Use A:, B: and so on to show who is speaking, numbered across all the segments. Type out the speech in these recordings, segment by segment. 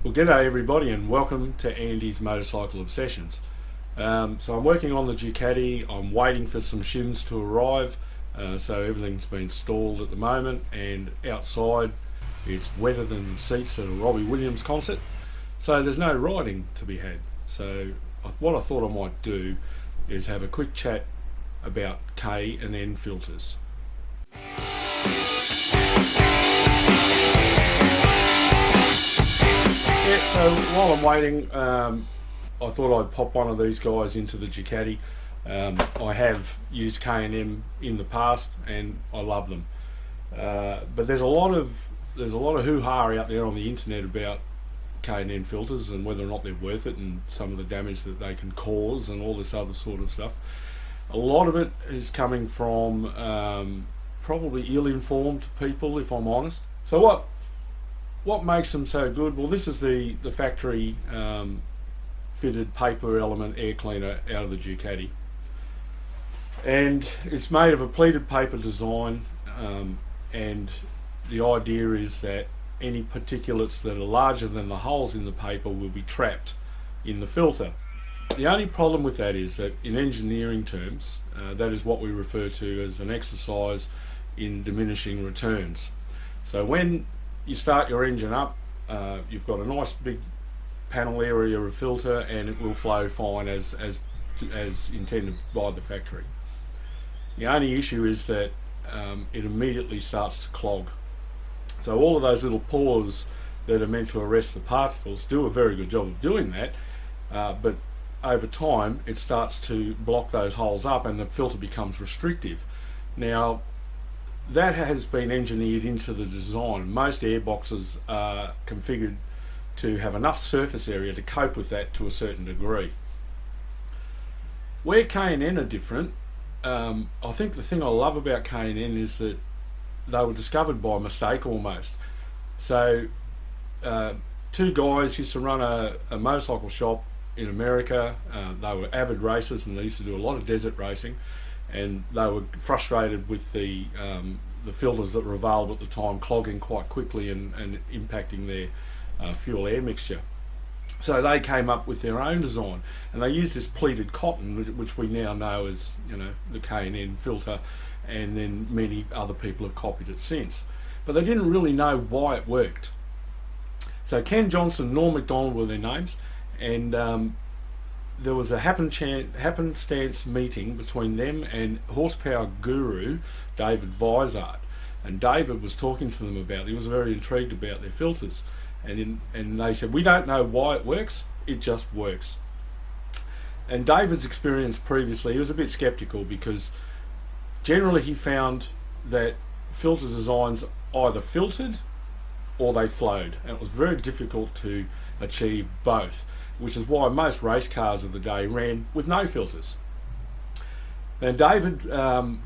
A: Well, g'day everybody and welcome to Andy's Motorcycle Obsessions. So I'm working on the Ducati. I'm waiting for some shims to arrive, so everything's been installed at the moment, and outside it's wetter than the seats at a Robbie Williams concert, so there's no riding to be had. So what I thought I might do is have a quick chat about K&N filters. Yeah, so while I'm waiting, I thought I'd pop one of these guys into the Ducati. I have used K&N in the past and I love them, but there's a lot of hoo-ha out there on the internet about K&N filters and whether or not they're worth it and some of the damage that they can cause and all this other sort of stuff. A lot of it is coming from probably ill-informed people, if I'm honest. So what makes them so good? Well, this is the factory fitted paper element air cleaner out of the Ducati, and it's made of a pleated paper design, and the idea is that any particulates that are larger than the holes in the paper will be trapped in the filter. The only problem with that is that in engineering terms, that is what we refer to as an exercise in diminishing returns. So when you start your engine up, you've got a nice big panel area of filter and it will flow fine as intended by the factory. The only issue is that it immediately starts to clog. So all of those little pores that are meant to arrest the particles do a very good job of doing that, but over time it starts to block those holes up and the filter becomes restrictive. Now that has been engineered into the design. Most airboxes are configured to have enough surface area to cope with that to a certain degree. Where K&N are different, I think the thing I love about K&N is that they were discovered by mistake almost. So two guys used to run a motorcycle shop in America. They were avid racers and they used to do a lot of desert racing, and they were frustrated with the filters that were available at the time clogging quite quickly and impacting their fuel air mixture. So they came up with their own design, and they used this pleated cotton, which we now know as the K&N filter, and then many other people have copied it since. But they didn't really know why it worked. So Ken Johnson, Norm MacDonald were their names, and there was a happenstance meeting between them and horsepower guru David Vizard, and David was talking to them about it. He was very intrigued about their filters, and they said, we don't know why it works, it just works. And David's experience previously, he was a bit skeptical because generally he found that filter designs either filtered or they flowed, and it was very difficult to achieve both, which is why most race cars of the day ran with no filters. And David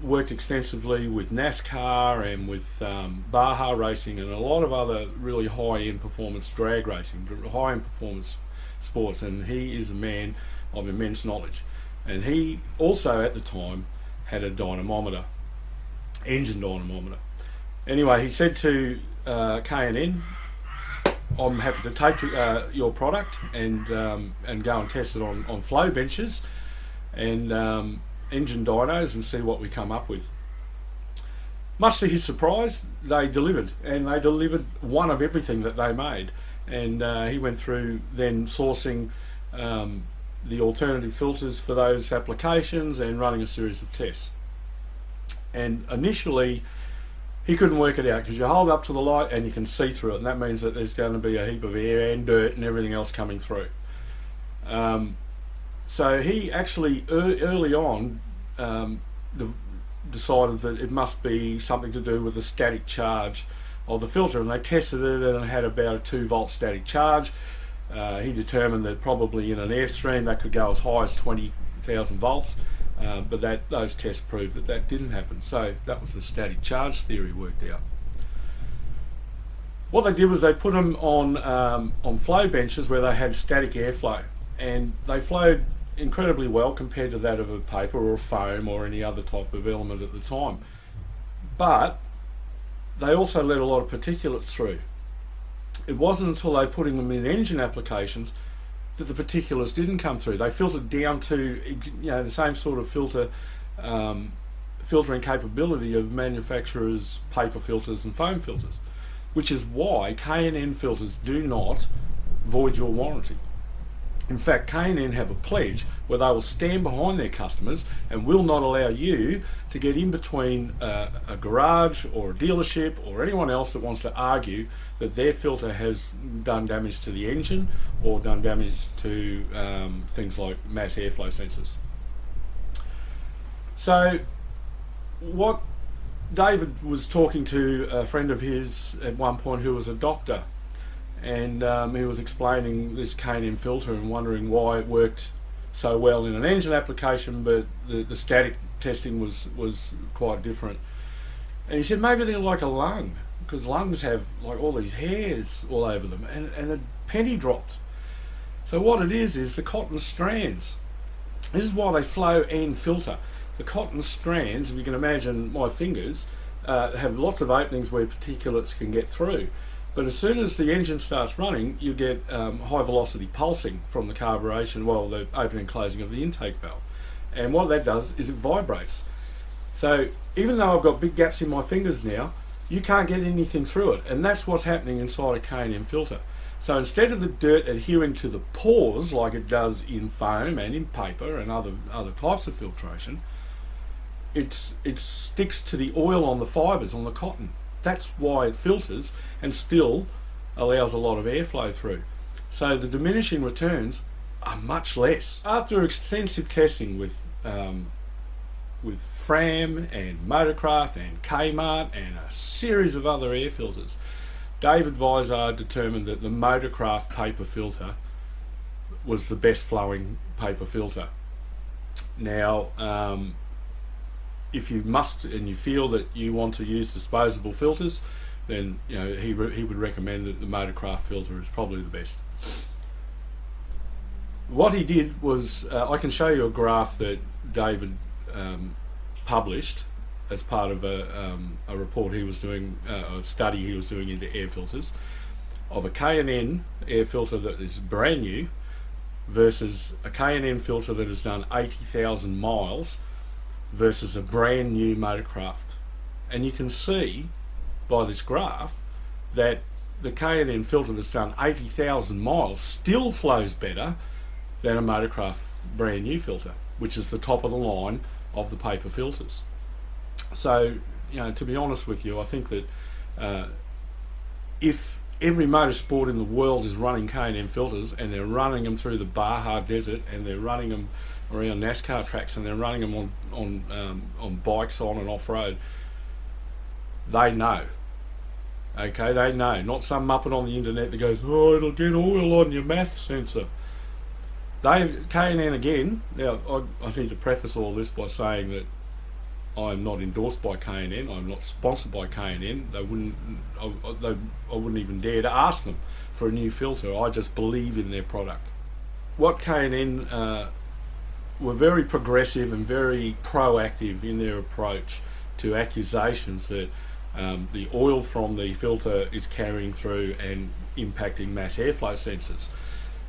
A: worked extensively with NASCAR and with Baja racing and a lot of other really high-end performance drag racing, high-end performance sports, and he is a man of immense knowledge. And he also at the time had a dynamometer, engine dynamometer. Anyway, he said to K&N, I'm happy to take your product and go and test it on flow benches and engine dynos and see what we come up with. Much to his surprise, they delivered, and they delivered one of everything that they made. And he went through then sourcing the alternative filters for those applications and running a series of tests. And initially he couldn't work it out because you hold up to the light and you can see through it, and that means that there's going to be a heap of air and dirt and everything else coming through. So he actually early on decided that it must be something to do with the static charge of the filter, and they tested it and it had about a 2-volt static charge. He determined that probably in an airstream that could go as high as 20,000 volts. But those tests proved that didn't happen. So that was the static charge theory worked out. What they did was they put them on flow benches where they had static airflow, and they flowed incredibly well compared to that of a paper or a foam or any other type of element at the time. But they also let a lot of particulates through, it wasn't until they putting them in engine applications that the particulars didn't come through. They filtered down to the same sort of filtering capability of manufacturers' paper filters and foam filters, which is why K&N filters do not void your warranty. In fact, K&N have a pledge where they will stand behind their customers and will not allow you to get in between a garage or a dealership or anyone else that wants to argue that their filter has done damage to the engine or done damage to things like mass airflow sensors. So what David was talking to a friend of his at one point who was a doctor, and he was explaining this K&N filter and wondering why it worked so well in an engine application, but the static testing was quite different. And he said maybe they're like a lung, because lungs have like all these hairs all over them, and a penny dropped. So what it is the cotton strands. This is why they flow and filter. The cotton strands, if you can imagine my fingers, have lots of openings where particulates can get through. But as soon as the engine starts running, you get high velocity pulsing from the carburation, the opening and closing of the intake valve. And what that does is it vibrates. So even though I've got big gaps in my fingers now, you can't get anything through it. And that's what's happening inside a K&N filter. So instead of the dirt adhering to the pores like it does in foam and in paper and other types of filtration, it sticks to the oil on the fibres, on the cotton. That's why it filters and still allows a lot of airflow through. So the diminishing returns are much less. After extensive testing with Fram and Motorcraft and Kmart and a series of other air filters, David Vizard determined that the Motorcraft paper filter was the best flowing paper filter. Now, if you must and you feel that you want to use disposable filters, then he would recommend that the Motorcraft filter is probably the best. What he did was, I can show you a graph that David published as part of a report he was doing, a study he was doing into air filters, of a K&N air filter that is brand new versus a K&N filter that has done 80,000 miles versus a brand new Motorcraft. And you can see by this graph that the K&N filter that's done 80,000 miles still flows better than a Motorcraft brand new filter, which is the top of the line of the paper filters. So, to be honest with you, I think that if every motorsport in the world is running K&N filters, and they're running them through the Baja Desert, and they're running them around NASCAR tracks, and they're running them on bikes on and off-road, they know. Okay, they know. Not some muppet on the internet that goes, oh, it'll get oil on your math sensor. K&N again, now I need to preface all this by saying that I'm not endorsed by K&N, I'm not sponsored by K&N. I wouldn't even dare to ask them for a new filter. I just believe in their product. What K&N were very progressive and very proactive in their approach to accusations that the oil from the filter is carrying through and impacting mass airflow sensors.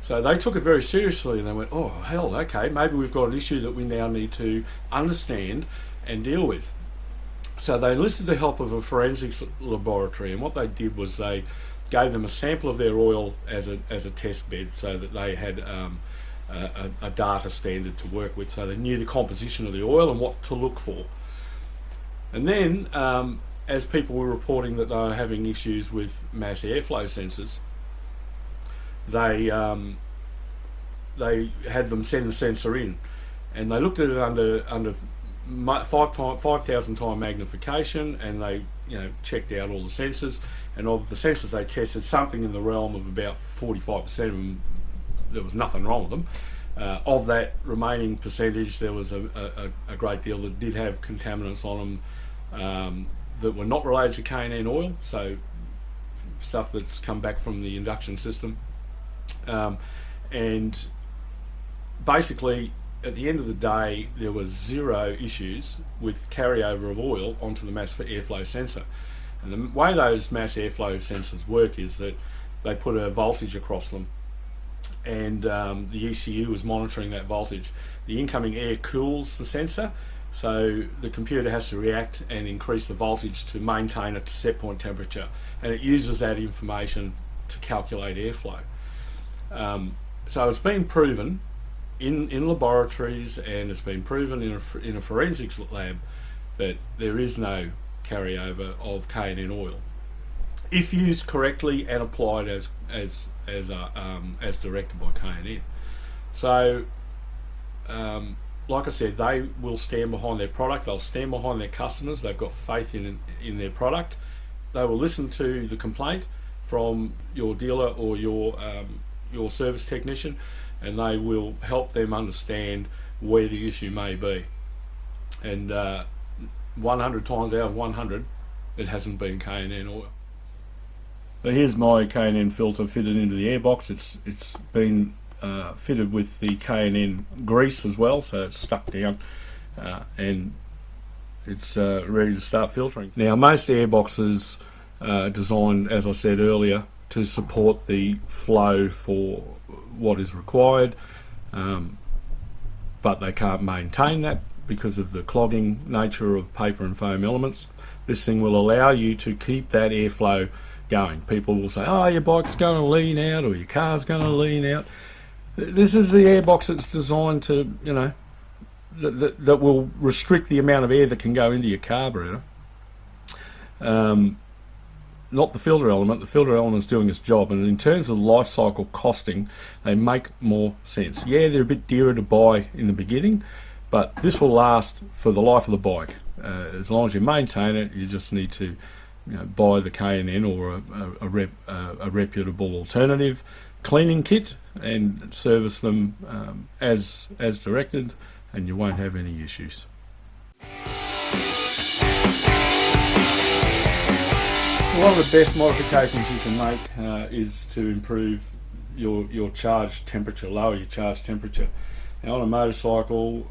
A: So they took it very seriously, and they went, oh hell, okay, maybe we've got an issue that we now need to understand and deal with. So they enlisted the help of a forensics laboratory, and what they did was they gave them a sample of their oil as a test bed, so that they had a data standard to work with, so they knew the composition of the oil and what to look for. And then as people were reporting that they were having issues with mass airflow sensors, they had them send the sensor in, and they looked at it under 5,000 time magnification, and they checked out all the sensors, and of the sensors they tested, something in the realm of about 45% of them, there was nothing wrong with them. Of that remaining percentage, there was a great deal that did have contaminants on them that were not related to K&N oil, so stuff that's come back from the induction system. And basically, at the end of the day, there was zero issues with carryover of oil onto the mass airflow sensor. And the way those mass airflow sensors work is that they put a voltage across them, and the ECU is monitoring that voltage. The incoming air cools the sensor, so the computer has to react and increase the voltage to maintain a set point temperature, and it uses that information to calculate airflow. So it's been proven in laboratories, and it's been proven in a forensics lab that there is no carryover of K&N oil if used correctly and applied as directed by K&N. So, like I said, they will stand behind their product. They'll stand behind their customers. They've got faith in their product. They will listen to the complaint from your dealer or your service technician, and they will help them understand where the issue may be. And 100 times out of 100, it hasn't been K&N oil. So here's my K&N filter fitted into the airbox. It's been fitted with the K&N grease as well, so it's stuck down and it's ready to start filtering. Now, most airboxes are designed, as I said earlier, to support the flow for what is required, but they can't maintain that because of the clogging nature of paper and foam elements. This thing will allow you to keep that airflow going. People will say, oh, your bike's going to lean out or your car's going to lean out. This is the airbox that's designed to, you know, that will restrict the amount of air that can go into your carburetor. Not the filter element. The filter element is doing its job, and in terms of life cycle costing, they make more sense. Yeah, they're a bit dearer to buy in the beginning, but this will last for the life of the bike. As long as you maintain it, you just need to, you know, buy the K&N or a reputable alternative cleaning kit and service them as directed, and you won't have any issues. So one of the best modifications you can make is to improve your charge temperature, lower your charge temperature. Now, on a motorcycle,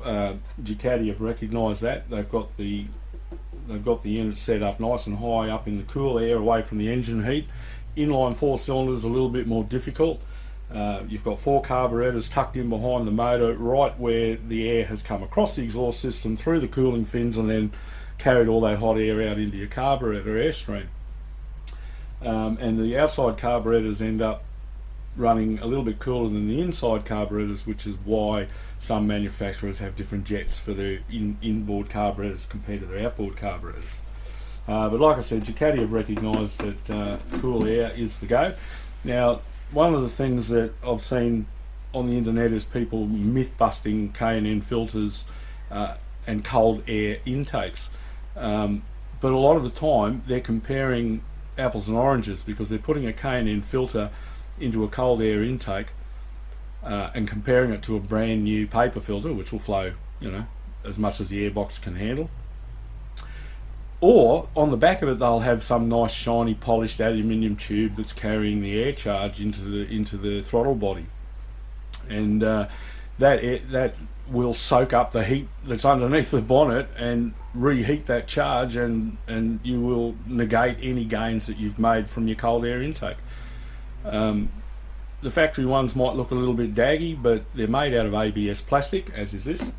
A: Ducati have recognised that. They've got the unit set up nice and high up in the cool air away from the engine heat. Inline 4 cylinders a little bit more difficult. You've got 4 carburetors tucked in behind the motor, right where the air has come across the exhaust system through the cooling fins and then carried all that hot air out into your carburetor airstream. And the outside carburetors end up running a little bit cooler than the inside carburetors, which is why some manufacturers have different jets for their inboard carburetors compared to their outboard carburetors. But like I said, Ducati have recognised that cool air is the go. Now, one of the things that I've seen on the internet is people myth-busting K&N filters and cold air intakes. But a lot of the time they're comparing apples and oranges, because they're putting a K&N filter into a cold air intake and comparing it to a brand new paper filter, which will flow, you know, as much as the airbox can handle. Or on the back of it, they'll have some nice shiny polished aluminium tube that's carrying the air charge into the throttle body, and that will soak up the heat that's underneath the bonnet and reheat that charge, and you will negate any gains that you've made from your cold air intake. The factory ones might look a little bit daggy, but they're made out of ABS plastic, as is this,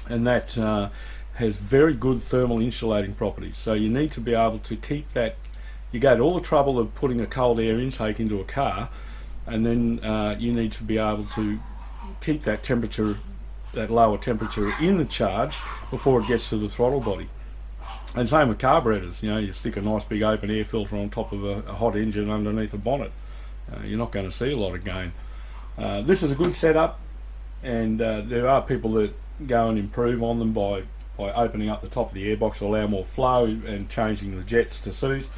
A: and that has very good thermal insulating properties. So you need to be able to keep that. You go to all the trouble of putting a cold air intake into a car, and then you need to be able to keep that temperature, that lower temperature in the charge before it gets to the throttle body. And same with carburetors. You know, you stick a nice big open air filter on top of a hot engine underneath a bonnet. You're not going to see a lot of gain. This is a good setup, and there are people that go and improve on them by opening up the top of the airbox to allow more flow and changing the jets to suit.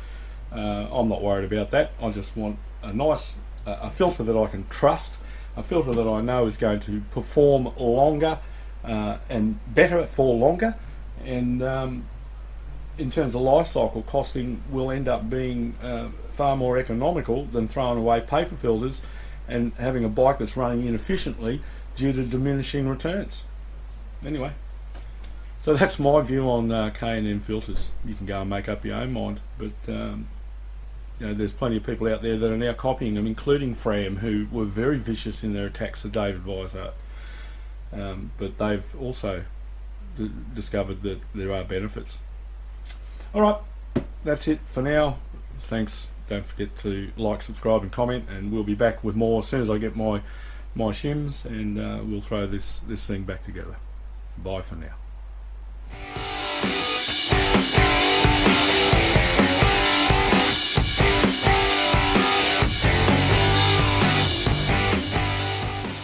A: I'm not worried about that. I just want a nice a filter that I can trust, a filter that I know is going to perform longer and better for longer, and in terms of life cycle costing, will end up being far more economical than throwing away paper filters and having a bike that's running inefficiently due to diminishing returns. Anyway, so that's my view on K&N filters. You can go and make up your own mind, but there's plenty of people out there that are now copying them, including Fram, who were very vicious in their attacks of David Weishart. But they've also discovered that there are benefits. Alright, that's it for now. Thanks. Don't forget to like, subscribe and comment, and we'll be back with more as soon as I get my shims, and we'll throw this thing back together. Bye for now.